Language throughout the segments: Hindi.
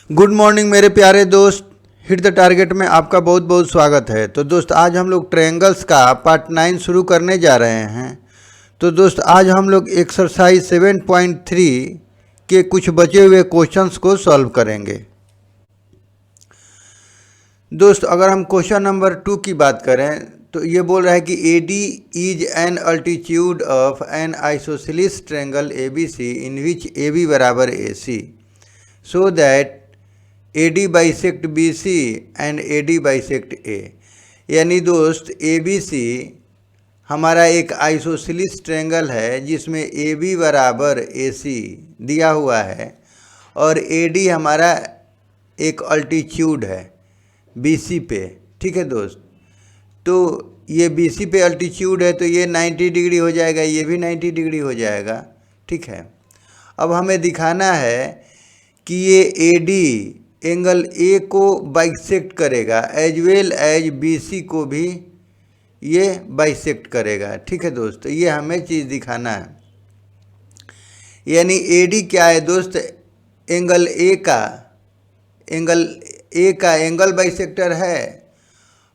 गुड मॉर्निंग मेरे प्यारे दोस्त। हिट द टारगेट में आपका बहुत बहुत स्वागत है। तो दोस्त आज हम लोग ट्रायंगल्स का पार्ट 9 शुरू करने जा रहे हैं। तो दोस्त आज हम लोग एक्सरसाइज 7.3 के कुछ बचे हुए क्वेश्चंस को सॉल्व करेंगे। दोस्त अगर हम क्वेश्चन नंबर 2 की बात करें तो ये बोल रहा है कि AD is an altitude of N isosceles triangle ABC in which AB बराबर AC so that AD bisect BC and AD bisect A। यानी दोस्त ABC हमारा एक आइसोसेलेस ट्रायंगल है जिसमें AB बराबर AC दिया हुआ है और AD हमारा एक अल्टीट्यूड है BC पे। ठीक है दोस्त, तो ये BC पे अल्टीट्यूड है तो ये 90 डिग्री हो जाएगा, ये भी 90 डिग्री हो जाएगा। ठीक है, अब हमें दिखाना है कि ये AD एंगल A को बाइसेक्ट करेगा एज वेल एज BC को भी ये बाइसेक्ट करेगा। ठीक है दोस्त, तो ये हमें चीज़ दिखाना है। यानी AD क्या है दोस्त, एंगल A का एंगल बाइसेक्टर है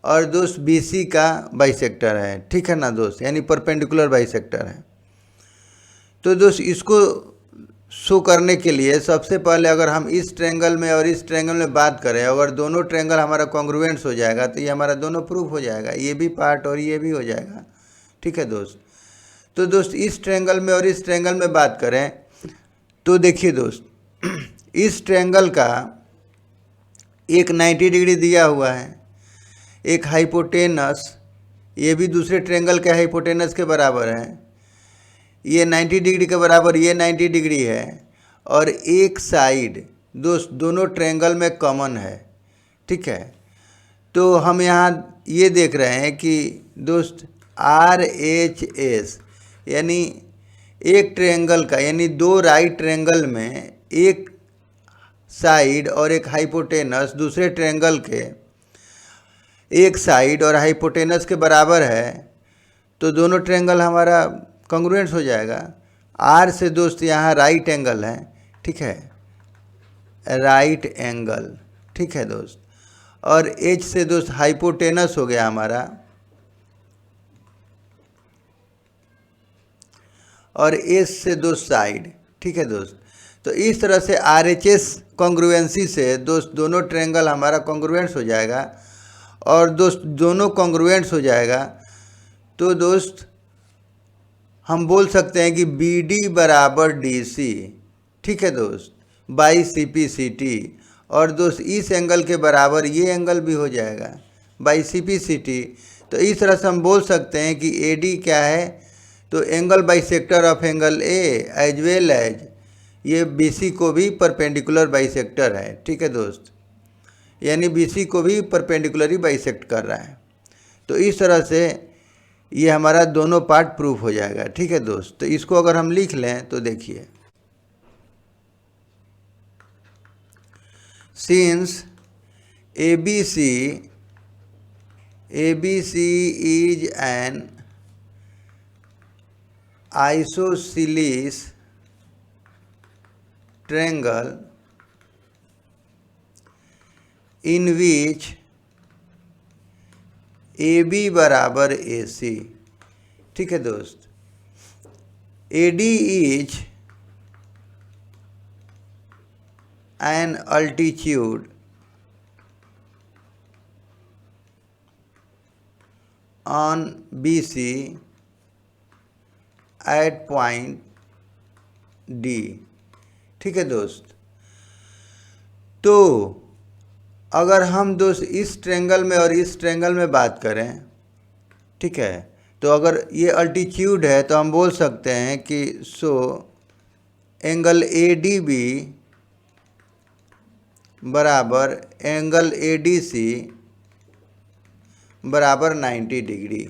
और दोस्त BC का बाइसेक्टर है। ठीक है ना दोस्त, यानी परपेंडिकुलर बाइसेक्टर है। तो दोस्त इसको शो करने के लिए सबसे पहले अगर हम इस ट्रायंगल में और इस ट्रायंगल में बात करें, अगर दोनों ट्रायंगल हमारा कॉन्ग्रुएंट्स हो जाएगा तो ये हमारा दोनों प्रूफ हो जाएगा, ये भी पार्ट और ये भी हो जाएगा। ठीक है दोस्त, तो दोस्त इस ट्रायंगल में और इस ट्रायंगल में बात करें तो देखिए दोस्त इस ट्रायंगल का एक 90 डिग्री दिया हुआ है, एक हाइपोटेनस, ये भी दूसरे ट्रायंगल के हाइपोटेनस के बराबर है, ये 90 डिग्री के बराबर ये 90 डिग्री है और एक साइड दोस्त दोनों ट्रायंगल में कॉमन है। ठीक है, तो हम यहाँ ये देख रहे हैं कि दोस्त RHS यानी एक ट्रायंगल का, यानी दो राइट ट्रायंगल में एक साइड और एक हाइपोटेनस दूसरे ट्रायंगल के एक साइड और हाइपोटेनस के बराबर है, तो दोनों ट्रायंगल हमारा कॉन्ग्रुएंट्स हो जाएगा। R से दोस्त यहाँ राइट एंगल है, ठीक है, राइट एंगल। ठीक है दोस्त, और H से दोस्त हाइपोटेनस हो गया हमारा, और S से दोस्त साइड। ठीक है दोस्त, तो इस तरह से RHS कॉन्ग्रुएंसी से दोस्त दोनों ट्रायंगल हमारा कॉन्ग्रुएंट्स हो जाएगा। और दोस्त दोनों कॉन्ग्रुएंट्स हो जाएगा तो दोस्त हम बोल सकते हैं कि BD बराबर DC। ठीक है दोस्त, बाई CPCT, और दोस्त इस एंगल के बराबर ये एंगल भी हो जाएगा बाई CPCT। तो इस तरह से हम बोल सकते हैं कि AD क्या है, तो angle bisector of angle A as well as ये BC को भी परपेंडिकुलर बाइसेक्टर है। ठीक है दोस्त, यानी BC को भी परपेंडिकुलरली बाइसेक्ट कर रहा है। तो इस तरह से ये हमारा दोनों पार्ट प्रूफ हो जाएगा। ठीक है दोस्त, तो इसको अगर हम लिख लें तो देखिए, since ABC is an isosceles triangle in which AB बराबर AC। ठीक है दोस्त, AD is an altitude on BC at point D। ठीक है दोस्त, तो अगर हम दोस्त इस ट्रायंगल में और इस ट्रायंगल में बात करें, ठीक है, तो अगर ये अल्टीट्यूड है तो हम बोल सकते हैं कि सो एंगल ADB बराबर एंगल ADC बराबर 90 डिग्री।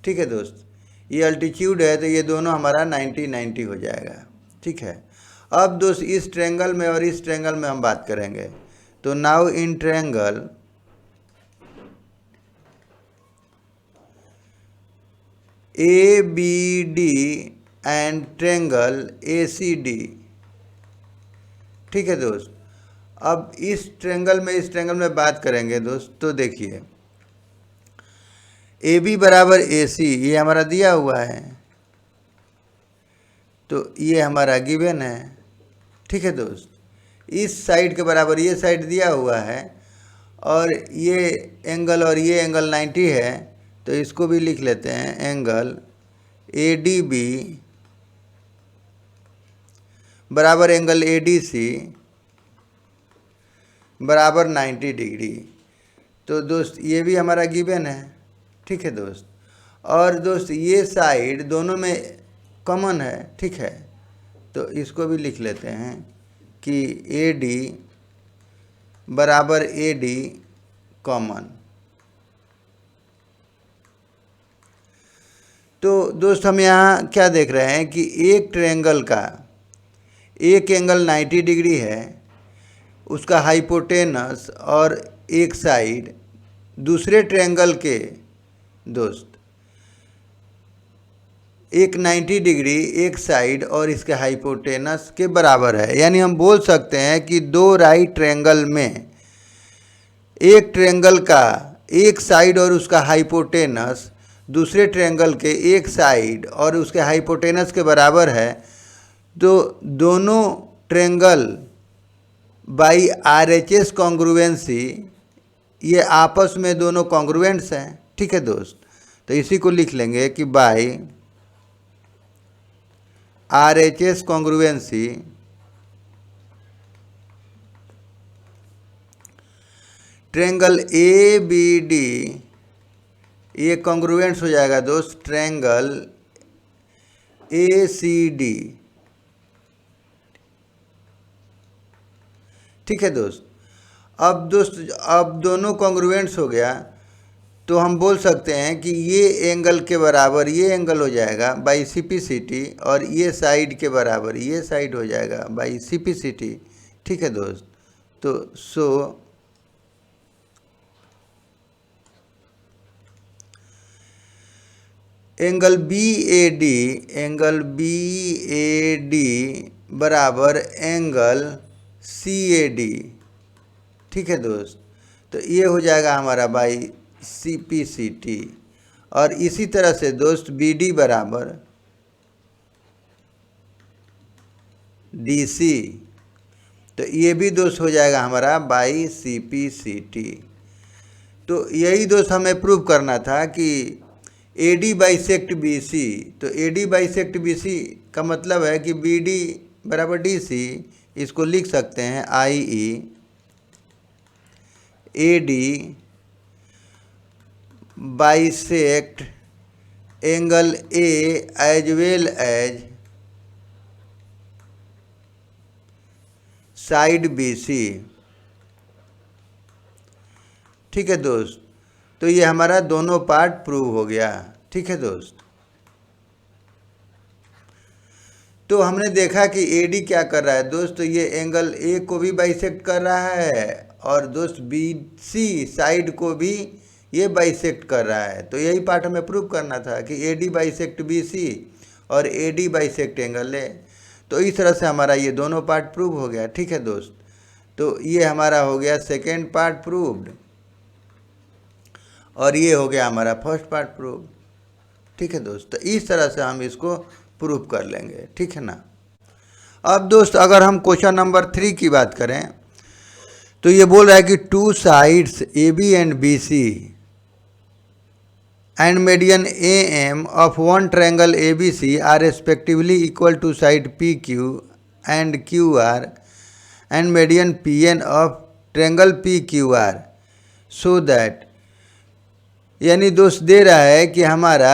ठीक है दोस्त, ये अल्टीट्यूड है तो ये दोनों हमारा 90 हो जाएगा। ठीक है, अब दोस्त इस ट्रायंगल में और इस ट्रायंगल में हम बात करेंगे, तो now in triangle ABD and triangle ACD। ठीक है दोस्त, अब इस ट्रेंगल में बात करेंगे दोस्त, तो देखिए ए बी बराबर ए सी ये हमारा दिया हुआ है, तो ये हमारा गिवन है। ठीक है दोस्त, इस साइड के बराबर ये साइड दिया हुआ है और ये एंगल और ये एंगल 90 है, तो इसको भी लिख लेते हैं एंगल ए डी बी बराबर एंगल ए डी सी बराबर 90 डिग्री। तो दोस्त ये भी हमारा गिवन है। ठीक है दोस्त, और दोस्त ये साइड दोनों में कॉमन है। ठीक है, तो इसको भी लिख लेते हैं कि ए डी बराबर ए डी कॉमन। तो दोस्त हम यहाँ क्या देख रहे हैं कि एक ट्रायंगल का एक एंगल 90 डिग्री है, उसका हाइपोटेनस और एक साइड दूसरे ट्रायंगल के दोस्त एक 90 डिग्री एक साइड और इसके हाइपोटेनस के बराबर है। यानी हम बोल सकते हैं कि दो राइट ट्रायंगल में एक ट्रायंगल का एक साइड और उसका हाइपोटेनस दूसरे ट्रायंगल के एक साइड और उसके हाइपोटेनस के बराबर है, तो दोनों ट्रायंगल बाई RHS कॉन्ग्रुएंसी ये आपस में दोनों कॉन्ग्रुएंट्स हैं। ठीक है दोस्त, तो इसी को लिख लेंगे कि by RHS congruency triangle A B D ये कॉन्ग्रुएंट्स हो जाएगा दोस्त ट्रायंगल ए सी डी। ठीक है दोस्त, अब दोनों कॉन्ग्रुएंट्स हो गया, तो हम बोल सकते हैं कि ये एंगल के बराबर ये एंगल हो जाएगा बाई CPCT और ये साइड के बराबर ये साइड हो जाएगा बाई CPCT। ठीक है दोस्त, तो so angle B A D बराबर एंगल CAD। ठीक है दोस्त, तो ये हो जाएगा हमारा बाई CPCT। और इसी तरह से दोस्त BD बराबर DC, तो ये भी दोस्त हो जाएगा हमारा बाई CPCT। तो यही दोस्त हमें प्रूव करना था कि AD बाइसेक्ट BC, तो AD बाइसेक्ट BC का मतलब है कि BD बराबर DC, इसको लिख सकते हैं IE AD bisect angle A as well as side BC। ठीक है दोस्त, तो ये हमारा दोनों पार्ट प्रूव हो गया। ठीक है दोस्त, तो हमने देखा कि AD क्या कर रहा है दोस्त, तो ये एंगल A को भी बाइसेक्ट कर रहा है और दोस्त BC साइड को भी ये बाइसेक्ट कर रहा है। तो यही पार्ट हमें प्रूव करना था कि AD बाइसेक्ट BC और AD बाइसेक्ट एंगल A। तो इस तरह से हमारा ये दोनों पार्ट प्रूव हो गया। ठीक है दोस्त, तो ये हमारा हो गया सेकेंड पार्ट प्रूव्ड और ये हो गया हमारा फर्स्ट पार्ट प्रूव। ठीक है दोस्त, तो इस तरह से हम इसको प्रूव कर लेंगे। ठीक है ना। अब दोस्त अगर हम क्वेश्चन नंबर 3 की बात करें, तो ये बोल रहा है कि two sides AB and BC and median AM of one triangle ABC are respectively equal to side PQ and QR and median PN of triangle PQR so that, यानी दोस्त दे रहा है कि हमारा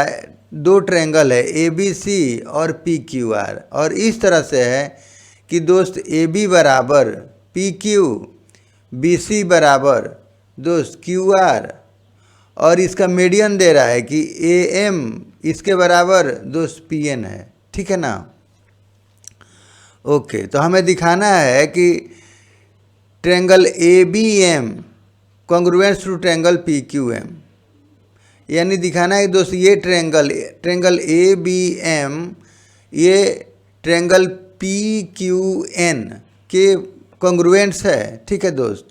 दो ट्रायंगल है ABC और PQR और इस तरह से है कि दोस्त AB बराबर PQ, BC बराबर दोस्त QR और इसका मीडियन दे रहा है कि AM इसके बराबर दोस्त PN है। ठीक है ना। ओके, तो हमें दिखाना है कि triangle ABM congruence to triangle PQM, यानी दिखाना है दोस्त ये ट्रायंगल ABM ये ट्रायंगल PQN के कॉन्ग्रुएंट्स है, ठीक है दोस्त।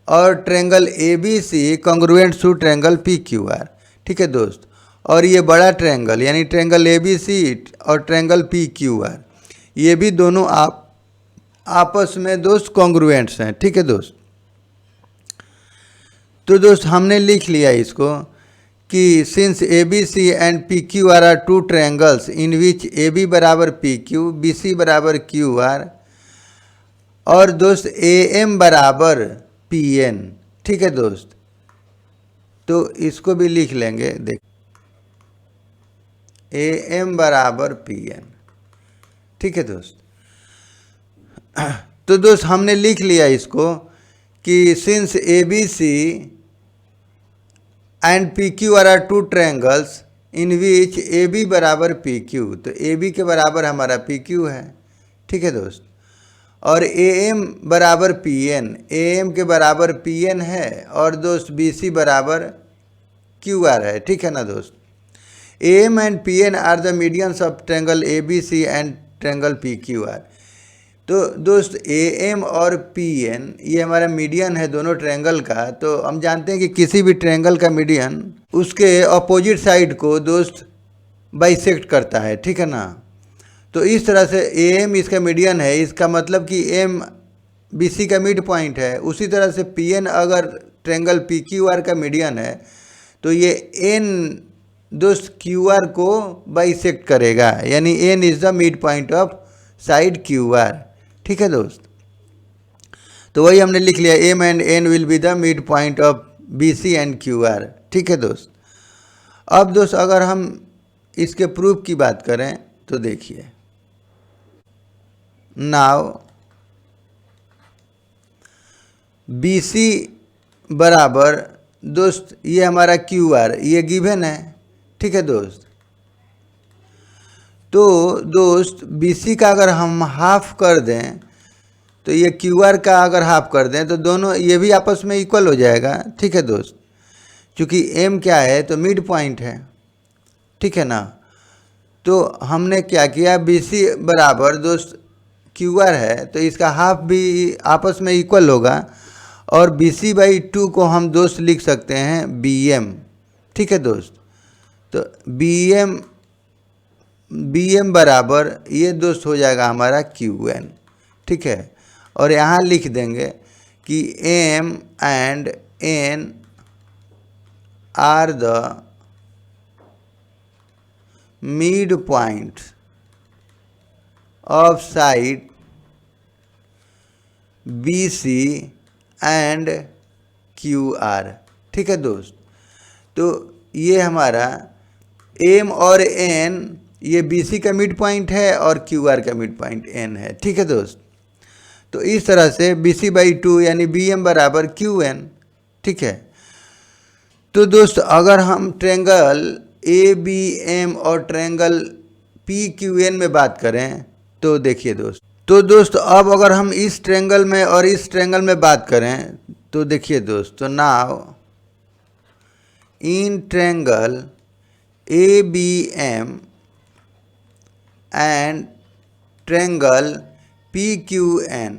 और triangle ABC congruent to triangle PQR, ठीक है दोस्त। और ये बड़ा ट्रायंगल यानी ट्रायंगल ABC और ट्रायंगल PQR ये भी दोनों आपस में दोस्त कॉन्ग्रुएंट्स हैं, ठीक है दोस्त। तो दोस्त हमने लिख लिया इसको कि since ABC and PQR are two triangles in which AB बराबर PQ, BC बराबर QR और दोस्त AM बराबर PN, ठीक है दोस्त। तो इसको भी लिख लेंगे, देख AM बराबर PN, ठीक है दोस्त। तो दोस्त हमने लिख लिया इसको कि since ABC and PQR are two triangles in which AB बराबर PQ, तो AB के बराबर हमारा PQ है, ठीक है दोस्त। और AM बराबर PN, AM के बराबर PN है और दोस्त BC बराबर QR है, ठीक है ना दोस्त। AM and PN are the medians of triangle ABC and triangle PQR। तो दोस्त AM और PN ये हमारा मीडियन है दोनों ट्रायंगल का। तो हम जानते हैं कि किसी भी ट्रायंगल का मीडियन उसके अपोजिट साइड को दोस्त बाइसेक्ट करता है, ठीक है ना। तो इस तरह से AM इसका मीडियन है, इसका मतलब कि M BC का मिड पॉइंट है। उसी तरह से PN अगर ट्रायंगल PQR का मीडियन है तो ये N दोस्त QR को बाइसेक्ट करेगा, यानी N is the mid point of side QR, ठीक है दोस्त। तो वही हमने लिख लिया M and N will be the mid point of BC and QR, ठीक है दोस्त। अब दोस्त अगर हम इसके प्रूफ की बात करें तो देखिए, नाउ BC बराबर दोस्त ये हमारा QR ये गिवन है, ठीक है दोस्त। तो दोस्त BC का अगर हम हाफ कर दें तो ये QR का अगर हाफ कर दें तो दोनों ये भी आपस में इक्वल हो जाएगा, ठीक है दोस्त। क्योंकि M क्या है तो मिड पॉइंट है, ठीक है ना। तो हमने क्या किया, BC बराबर दोस्त QR है तो इसका हाफ भी आपस में इक्वल होगा और BC/2 को हम दोस्त लिख सकते हैं BM, ठीक है दोस्त। तो BM बराबर ये दोस्त हो जाएगा हमारा QN, ठीक है। और यहाँ लिख देंगे कि M and N are the mid point of side BC and QR, ठीक है दोस्त। तो ये हमारा M और N ये BC का मिड पॉइंट है और QR का मिड पॉइंट N है, ठीक है दोस्त। तो इस तरह से BC/2 यानी BM बराबर QN, ठीक है। तो दोस्त अगर हम ट्रायंगल ABM और ट्रायंगल PQN में बात करें तो देखिए दोस्त, तो दोस्त अब अगर हम इस ट्रायंगल में और इस ट्रायंगल में बात करें तो देखिए दोस्त, तो now in triangle ABM and triangle PQN,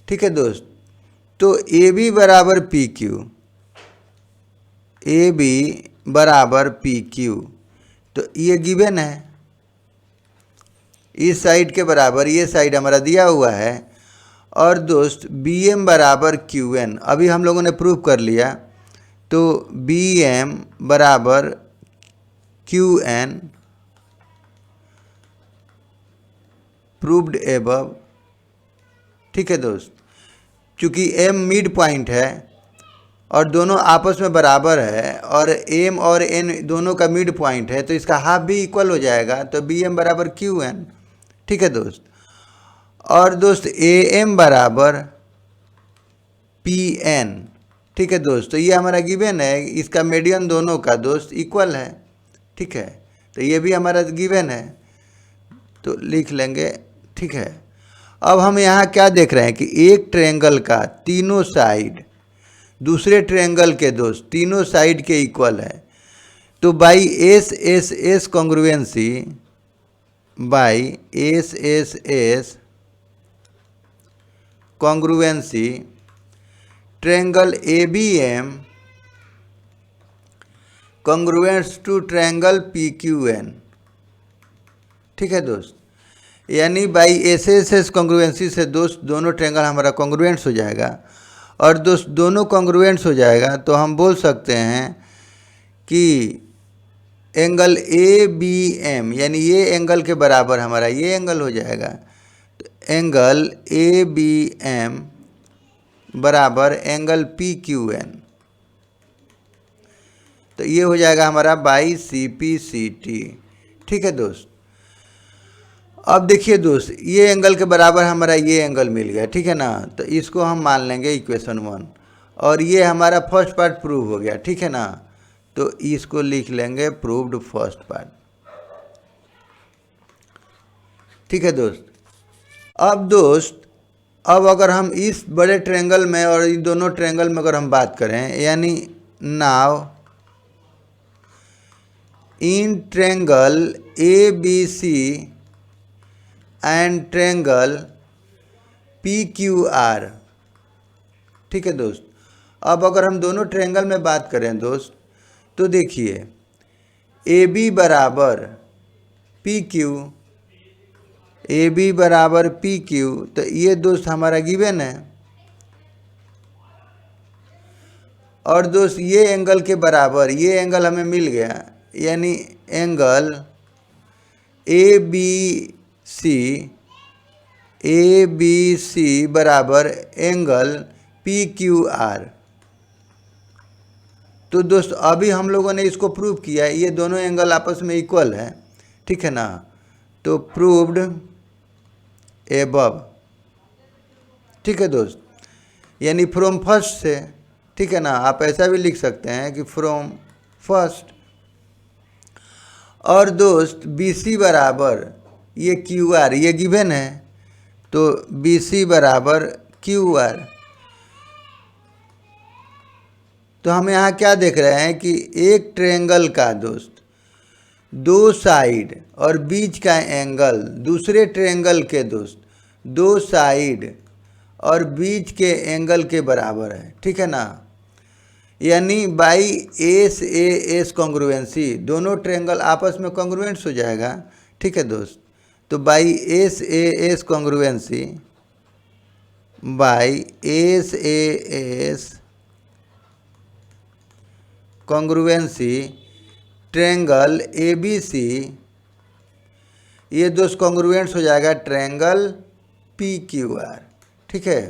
ठीक है दोस्त। तो AB बराबर PQ, AB बराबर PQ, तो ये गिवन है इस साइड के बराबर, ये साइड हमारा दिया हुआ है। और दोस्त BM बराबर QN अभी हम लोगों ने प्रूव कर लिया, तो BM बराबर QN प्रूव्ड एबव, ठीक है दोस्त। क्योंकि M मिड पॉइंट है और दोनों आपस में बराबर है और M और N दोनों का मिड पॉइंट है तो इसका हाफ भी इक्वल हो जाएगा, तो BM बराबर QN, ठीक है दोस्त। और दोस्त AM बराबर PN, ठीक है दोस्त। तो ये हमारा गिवन है, इसका मीडियन दोनों का दोस्त इक्वल है, ठीक है। तो ये भी हमारा गिवन है तो लिख लेंगे, ठीक है। अब हम यहाँ क्या देख रहे हैं कि एक ट्रायंगल का तीनों साइड दूसरे ट्रायंगल के दोस्त तीनों साइड के इक्वल है। तो by SSS congruency, by SSS congruency triangle ABM congruence to triangle PQN। ठीक है दोस्त, यानी बाई एस कॉन्ग्रुएंसी से दोस्त दोनों ट्रायंगल हमारा कॉन्ग्रुएंट्स हो जाएगा। और दोस्त दोनों कॉन्ग्रुएंट्स हो जाएगा तो हम बोल सकते हैं कि एंगल ABM यानी ये एंगल के बराबर हमारा ये एंगल हो जाएगा। तो एंगल ABM बराबर एंगल PQN, तो ये हो जाएगा हमारा बाई CPCT। ठीक है दोस्त, अब देखिए दोस्त ये एंगल के बराबर हमारा ये एंगल मिल गया। ठीक है ना, तो इसको हम मान लेंगे इक्वेशन 1 और ये हमारा फर्स्ट पार्ट प्रूव हो गया। ठीक है ना, तो इसको लिख लेंगे प्रूव्ड फर्स्ट पार्ट। ठीक है दोस्त, अब दोस्त अब अगर हम इस बड़े ट्रायंगल में और इन दोनों ट्रायंगल में अगर हम बात करें, यानी now in triangle ABC and triangle PQR। ठीक है दोस्त, अब अगर हम दोनों ट्रायंगल में बात करें दोस्त, तो देखिए AB बराबर PQ, AB बराबर PQ, तो ये दोस्त हमारा गिवन है। और दोस्त ये एंगल के बराबर ये एंगल हमें मिल गया, यानी एंगल ABC बराबर एंगल PQR। तो दोस्त अभी हम लोगों ने इसको प्रूव किया, ये दोनों एंगल आपस में इक्वल है। ठीक है ना, तो प्रूव्ड एबव। ठीक है दोस्त, यानी फ्रॉम फर्स्ट से। ठीक है ना, आप ऐसा भी लिख सकते हैं कि फ्रॉम फर्स्ट। और दोस्त BC बराबर ये QR ये गिवन है, तो BC बराबर QR। तो हम यहाँ क्या देख रहे हैं कि एक ट्रायंगल का दोस्त दो साइड और बीच का एंगल दूसरे ट्रायंगल के दोस्त दो साइड और बीच के एंगल के बराबर है। ठीक है ना, यानी बाई SAS कॉन्ग्रुएंसी दोनों ट्रायंगल आपस में कॉन्ग्रुएंट्स हो जाएगा। ठीक है दोस्त, तो by SAS congruency by SAS congruency triangle ABC, ये दोस्त कॉन्ग्रुएंट्स हो जाएगा ट्रायंगल PQR। ठीक है,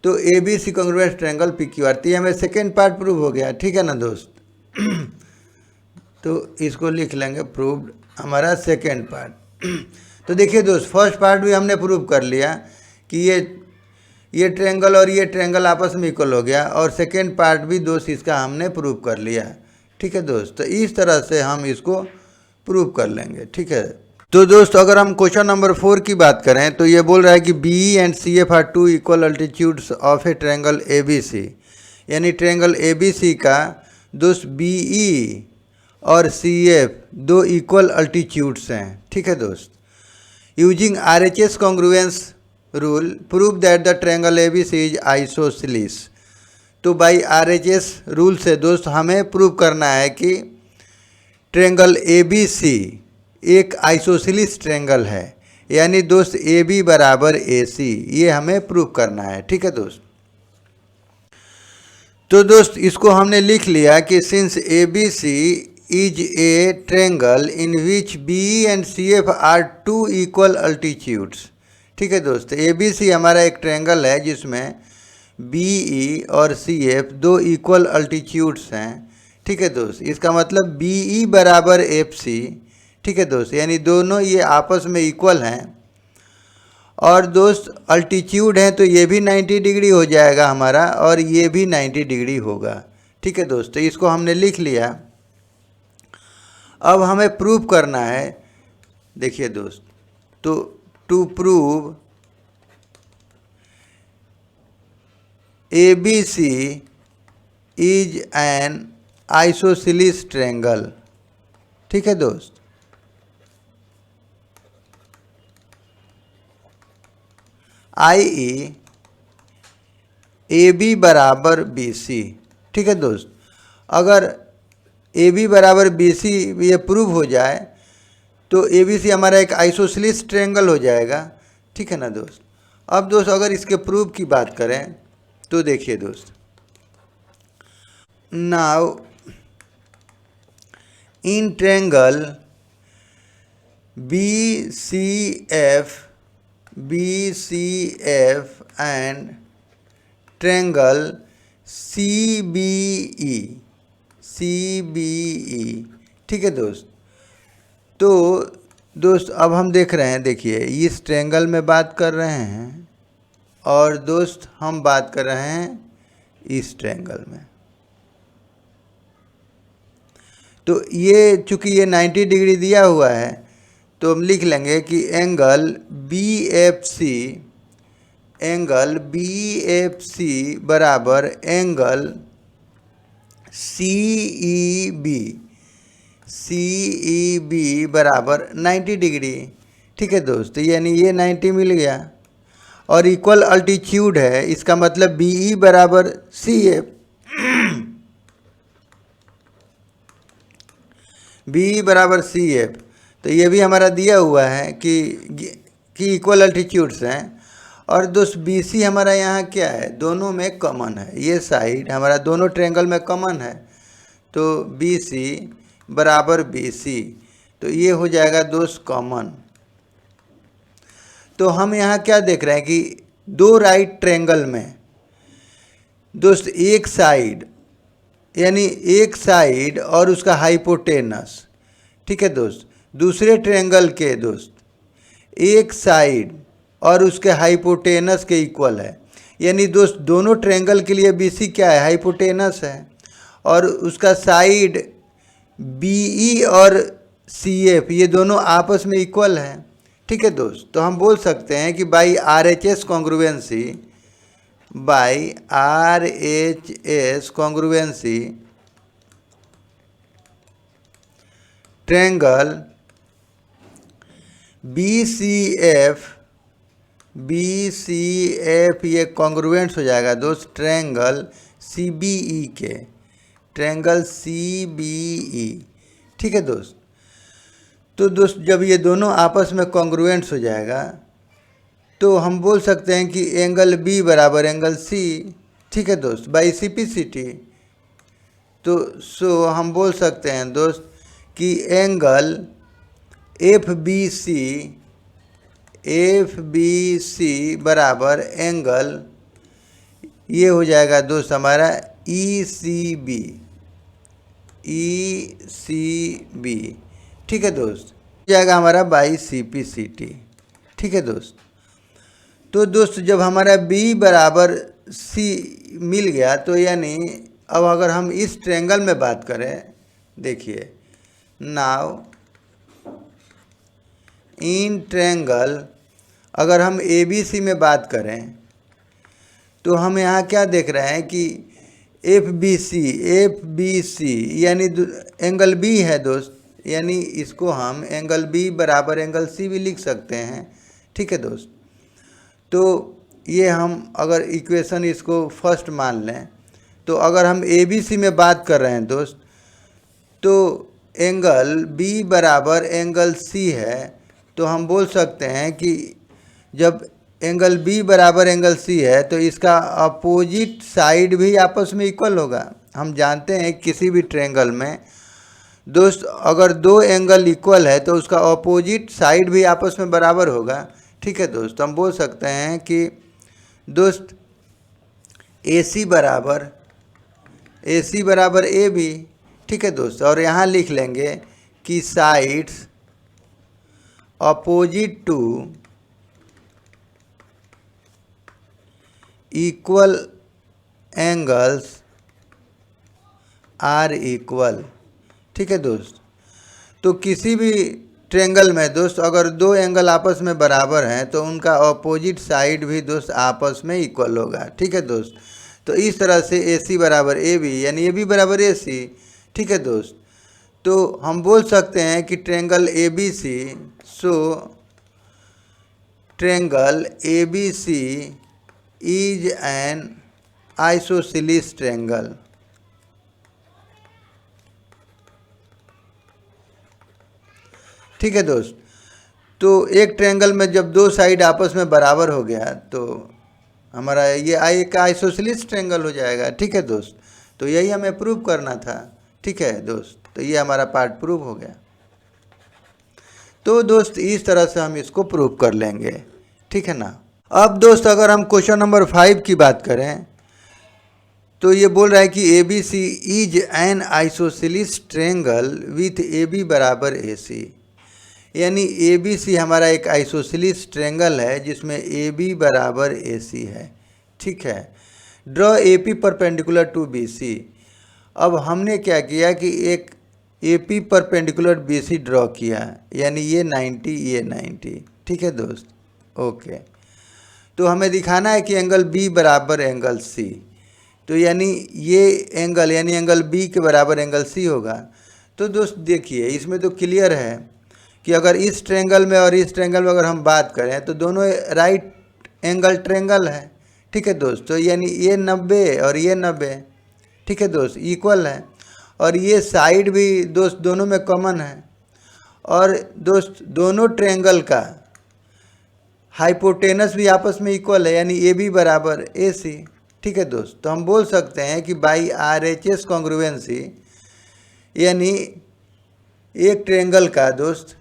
तो ABC कॉन्ग्रुएंट्स ट्रायंगल PQR, तो ये हमें सेकेंड पार्ट प्रूव हो गया। ठीक है ना दोस्त, तो इसको लिख लेंगे प्रूव्ड हमारा सेकेंड पार्ट। तो देखिए दोस्त फर्स्ट पार्ट भी हमने प्रूव कर लिया कि ये ट्रायंगल और ये ट्रायंगल आपस में इक्वल हो गया, और सेकेंड पार्ट भी दोस्त इसका हमने प्रूव कर लिया। ठीक है दोस्त, तो इस तरह से हम इसको प्रूव कर लेंगे। ठीक है, तो दोस्त अगर हम क्वेश्चन नंबर 4 की बात करें, तो ये बोल रहा है कि BE and CF are two equal altitudes of a triangle ABC। यानी ट्रायंगल ABC का दोस्त BE और CF दो इक्वल अल्टीट्यूड्स हैं। ठीक है दोस्त, using RHS congruence rule prove that the triangle ABC is isosceles. तो बाई RHS रूल से दोस्त हमें प्रूव करना है कि ट्रायंगल ABC एक आइसोसेलिस ट्रायंगल है, यानी दोस्त AB बराबर AC, ये हमें प्रूव करना है। ठीक है दोस्त, तो दोस्त इसको हमने लिख लिया कि since ABC is a triangle in which BE and CF are two equal altitudes. ठीक है दोस्त, ABC हमारा एक ट्रायंगल है जिसमें BE और CF दो इक्वल अल्टीट्यूड्स हैं। ठीक है दोस्त, इसका मतलब BE बराबर FC। ठीक है दोस्त, यानी दोनों ये आपस में इक्वल हैं, और दोस्त अल्टीट्यूड हैं तो ये भी 90 डिग्री हो जाएगा हमारा, और ये भी 90 डिग्री होगा। ठीक है दोस्त, तो इसको हमने लिख लिया। अब हमें प्रूव करना है। देखिए दोस्त, तो to prove ABC is an isosceles triangle. ठीक है दोस्त, आई ए बी बराबर बी सी। ठीक है दोस्त, अगर ए बी बराबर बी सी ये प्रूव हो जाए तो ए बी सी हमारा एक आइसोसेलेस ट्रायंगल हो जाएगा। ठीक है ना दोस्त। अब दोस्त अगर इसके प्रूफ की बात करें तो देखिए दोस्त, now in triangle B C F and triangle C B E. ठीक है दोस्त। तो दोस्त अब हम देख रहे हैं, देखिए इस ट्रायंगल में बात कर रहे हैं और दोस्त हम बात कर रहे हैं इस ट्रायंगल में। तो ये चूँकि ये 90 डिग्री दिया हुआ है तो हम लिख लेंगे कि एंगल बी एफ सी बराबर एंगल सी ई बी बराबर 90 डिग्री। ठीक है दोस्त, यानी ये 90 मिल गया और इक्वल अल्टीट्यूड है, इसका मतलब बी ई बराबर सी एफ, बी ई बराबर सी एफ। तो ये भी हमारा दिया हुआ है कि इक्वल अल्टीट्यूड्स हैं। और दोस्त बी सी हमारा यहाँ क्या है, दोनों में कॉमन है, ये साइड हमारा दोनों ट्रायंगल में कॉमन है, तो बी सी बराबर बी सी, तो ये हो जाएगा दोस्त कॉमन। तो हम यहाँ क्या देख रहे हैं कि दो राइट ट्रायंगल में दोस्त एक साइड, यानी एक साइड और उसका हाइपोटेनस, ठीक है दोस्त, दूसरे ट्रायंगल के दोस्त एक साइड और उसके हाइपोटेनस के इक्वल है। यानी दोस्त दोनों ट्रायंगल के लिए बीसी क्या है, हाइपोटेनस है, और उसका साइड बीई और सीएफ ये दोनों आपस में इक्वल है। ठीक है दोस्त। तो हम बोल सकते हैं कि by RHS congruency triangle B C F ये कॉन्ग्रुएंट्स हो जाएगा दोस्त ट्रायंगल सीबीई के, ट्रायंगल सीबीई। ठीक है दोस्त। तो दोस्त जब ये दोनों आपस में कॉन्ग्रुएंट्स हो जाएगा तो हम बोल सकते हैं कि एंगल बी बराबर एंगल सी। ठीक है दोस्त, बाई सिंप्लिसिटी। तो हम बोल सकते हैं दोस्त कि एंगल एफ बी सी बराबर एंगल ये हो जाएगा दोस्त हमारा ई सी बी। ठीक है दोस्त, हो जाएगा हमारा बाई सिंप्लिसिटी। ठीक है दोस्त। तो दोस्त जब हमारा b बराबर c मिल गया तो यानी अब अगर हम इस ट्रायंगल में बात करें, देखिए नाउ इन ट्रायंगल अगर हम ABC में बात करें तो हम यहाँ क्या देख रहे हैं कि एफ बी सी यानी एंगल B है दोस्त, यानी इसको हम एंगल B बराबर एंगल C भी लिख सकते हैं। ठीक है दोस्त। तो ये हम अगर इक्वेशन इसको फर्स्ट मान लें तो अगर हम ABC में बात कर रहे हैं दोस्त तो एंगल B बराबर एंगल C है, तो हम बोल सकते हैं कि जब एंगल B बराबर एंगल C है तो इसका अपोजिट साइड भी आपस में इक्वल होगा। हम जानते हैं किसी भी ट्रायंगल में दोस्त अगर दो एंगल इक्वल है तो उसका अपोजिट साइड भी आपस में बराबर होगा। ठीक है दोस्त। हम बोल सकते हैं कि दोस्त AC बराबर AB। ठीक है दोस्त। और यहाँ लिख लेंगे कि sides opposite to equal angles are equal. ठीक है दोस्त। तो किसी भी ट्रायंगल में दोस्त अगर दो एंगल आपस में बराबर हैं तो उनका अपोजिट साइड भी दोस्त आपस में इक्वल होगा। ठीक है दोस्त। तो इस तरह से AC बराबर AB यानी AB बराबर AC। ठीक है दोस्त। तो हम बोल सकते हैं कि triangle ABC triangle ABC is an isosceles triangle. ठीक है दोस्त, तो एक ट्रायंगल में जब दो साइड आपस में बराबर हो गया तो हमारा ये एक आइसोसेलेस ट्रायंगल हो जाएगा। ठीक है दोस्त, तो यही हमें प्रूव करना था। ठीक है दोस्त, तो ये हमारा पार्ट प्रूव हो गया। तो दोस्त इस तरह से हम इसको प्रूव कर लेंगे। ठीक है ना। अब दोस्त अगर हम क्वेश्चन नंबर 5 की बात करें तो ये बोल रहा है कि ABC is an isosceles triangle with AB बराबर AC, यानी ABC हमारा एक आइसोसेलेस ट्रायंगल है जिसमें AB बराबर AC है। ठीक है। Draw AP perpendicular to BC। अब हमने क्या किया कि एक AP परपेंडिकुलर BC ड्रॉ किया, यानी ये 90 ये 90। ठीक है दोस्त, ओके। तो हमें दिखाना है कि एंगल B बराबर एंगल C, तो यानी ये एंगल यानी एंगल B के बराबर एंगल C होगा। तो दोस्त देखिए इसमें तो क्लियर है कि अगर इस ट्रायंगल में और इस ट्रायंगल में अगर हम बात करें तो दोनों राइट एंगल ट्रायंगल है। ठीक है दोस्त, तो यानी ये 90 और ये 90, ठीक है दोस्त, इक्वल है। और ये साइड भी दोस्त दोनों में कॉमन है। और दोस्त दोनों ट्रायंगल का हाइपोटेनस भी आपस में इक्वल है, यानी AB बराबर AC। ठीक है दोस्त, तो हम बोल सकते हैं कि बाई RHS कॉन्ग्रुएंसी, यानी एक ट्रायंगल का दोस्त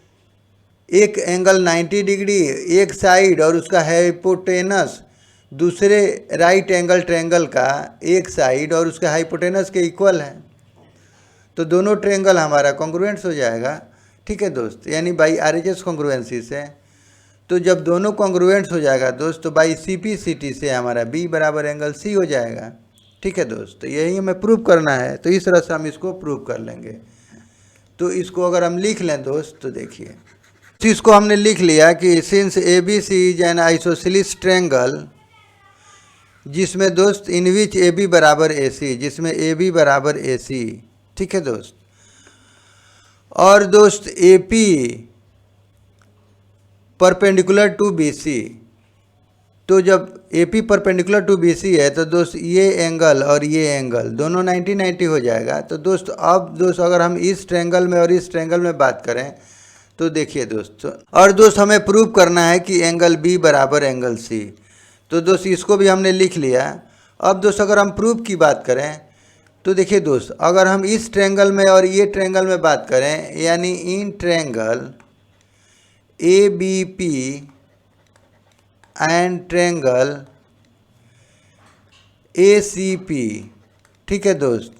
एक एंगल 90 डिग्री एक साइड और उसका हाइपोटेनस दूसरे राइट एंगल ट्रायंगल का एक साइड और उसके हाइपोटेनस के इक्वल है, तो दोनों ट्रायंगल हमारा कॉन्ग्रुएंट्स हो जाएगा। ठीक है दोस्त, यानी बाई RHS कॉन्ग्रुएंसी से। तो जब दोनों कॉन्ग्रुएंट्स हो जाएगा दोस्त तो बाई CPCT से हमारा B बराबर एंगल C हो जाएगा। ठीक है दोस्त, तो यही हमें प्रूव करना है, तो इस तरह से हम इसको प्रूव कर लेंगे। तो इसको अगर हम लिख लें दोस्त तो देखिए, तो इसको हमने लिख लिया कि since ABC is an isosceles triangle जिसमें दोस्त इन विच AB बराबर AC, जिसमें AB बराबर AC। ठीक है दोस्त, और दोस्त AP परपेंडिकुलर टू BC, तो जब AP परपेंडिकुलर टू BC है तो दोस्त ये एंगल और ये एंगल दोनों 90-90 हो जाएगा। तो दोस्त अब दोस्त अगर हम इस ट्रायंगल में और इस ट्रायंगल में बात करें तो देखिए दोस्त, और दोस्त हमें प्रूव करना है कि एंगल B बराबर एंगल C। तो दोस्त इसको भी हमने लिख लिया। अब दोस्त अगर हम प्रूफ की बात करें तो देखिए दोस्त, अगर हम इस ट्रायंगल में और ये ट्रायंगल में बात करें, यानी in triangle ABP and triangle ACP। ठीक है दोस्त,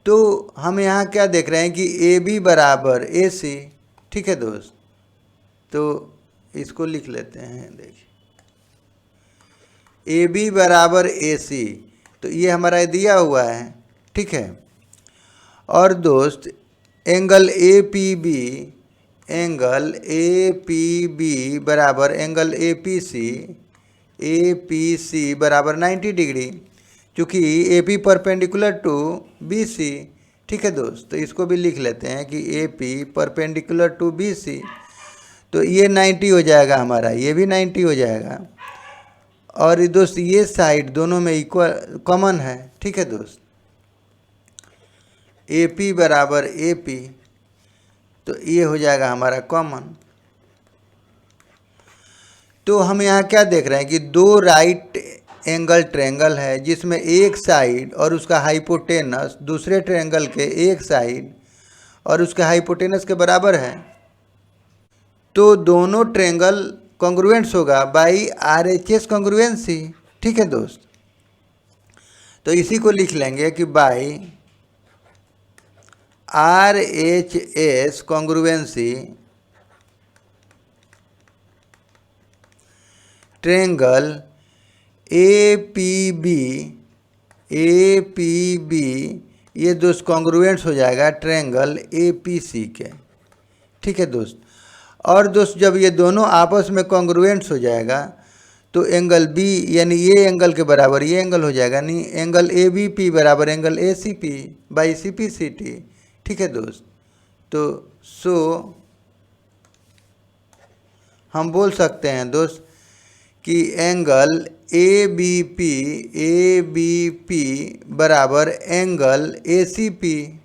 तो हम यहाँ क्या देख रहे हैं कि AB बराबर AC। ठीक है दोस्त, तो इसको लिख लेते हैं। देखिए AB बराबर AC, तो ये हमारा दिया हुआ है। ठीक है, और दोस्त एंगल APB बराबर एंगल APC बराबर 90 डिग्री, चूँकि AP परपेंडिकुलर टू BC। ठीक है दोस्त, तो इसको भी लिख लेते हैं कि AP परपेंडिकुलर टू BC, तो ये 90 हो जाएगा हमारा, ये भी 90 हो जाएगा। और दोस्त ये साइड दोनों में इक्वल कॉमन है। ठीक है दोस्त, AP बराबर AP, तो ये हो जाएगा हमारा कॉमन। तो हम यहाँ क्या देख रहे हैं कि दो राइट एंगल ट्रायंगल है जिसमें एक साइड और उसका हाइपोटेनस दूसरे ट्रायंगल के एक साइड और उसके हाइपोटेनस के बराबर है, तो दोनों ट्रायंगल कॉन्ग्रुएंट्स होगा बाई RHS कॉन्ग्रुएंसी। ठीक है दोस्त, तो इसी को लिख लेंगे कि by RHS congruency triangle APB ये दोस्त कॉन्ग्रुएंट्स हो जाएगा ट्रायंगल APC के। ठीक है दोस्त, और दोस्त जब ये दोनों आपस में कॉन्ग्रुएंट्स हो जाएगा तो एंगल B यानी ये एंगल के बराबर ये एंगल हो जाएगा, नहीं एंगल ABP बराबर एंगल ACP बाई CPCT। ठीक है दोस्त, तो सो हम बोल सकते हैं दोस्त कि एंगल ए बी पी बराबर एंगल ए सी पी।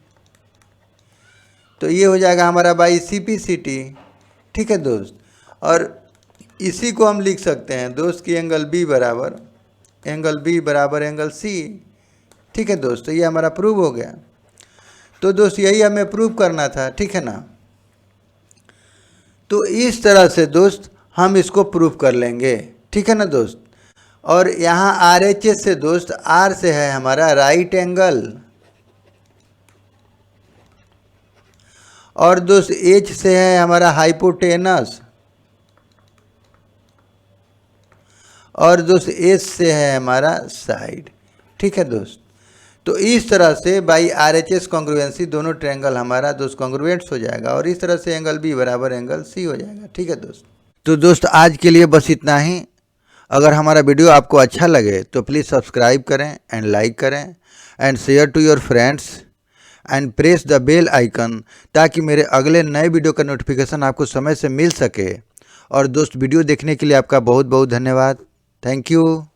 तो ये हो जाएगा हमारा by C P C T. ठीक है दोस्त, और इसी को हम लिख सकते हैं दोस्त कि एंगल बी बराबर एंगल सी। ठीक है दोस्त, तो ये हमारा प्रूव हो गया। तो दोस्त यही हमें प्रूव करना था, ठीक है ना। तो इस तरह से दोस्त हम इसको प्रूव कर लेंगे, ठीक है ना दोस्त। और यहाँ आर एच एस से दोस्त, आर से है हमारा राइट एंगल, और दोस्त एच से है हमारा हाइपोटेनस, और दोस्त एस से है हमारा साइड। ठीक है दोस्त, तो इस तरह से by R H S congruency दोनों ट्रायंगल हमारा दोस्त कॉन्ग्रुएंट्स हो जाएगा, और इस तरह से एंगल बी बराबर एंगल सी हो जाएगा। ठीक है दोस्त, तो दोस्त आज के लिए बस इतना ही। अगर हमारा वीडियो आपको अच्छा लगे तो प्लीज़ सब्सक्राइब करें एंड लाइक करें and share to your friends and press the bell icon, ताकि मेरे अगले नए वीडियो का नोटिफिकेशन आपको समय से मिल सके। और दोस्त वीडियो देखने के लिए आपका बहुत बहुत धन्यवाद। Thank you.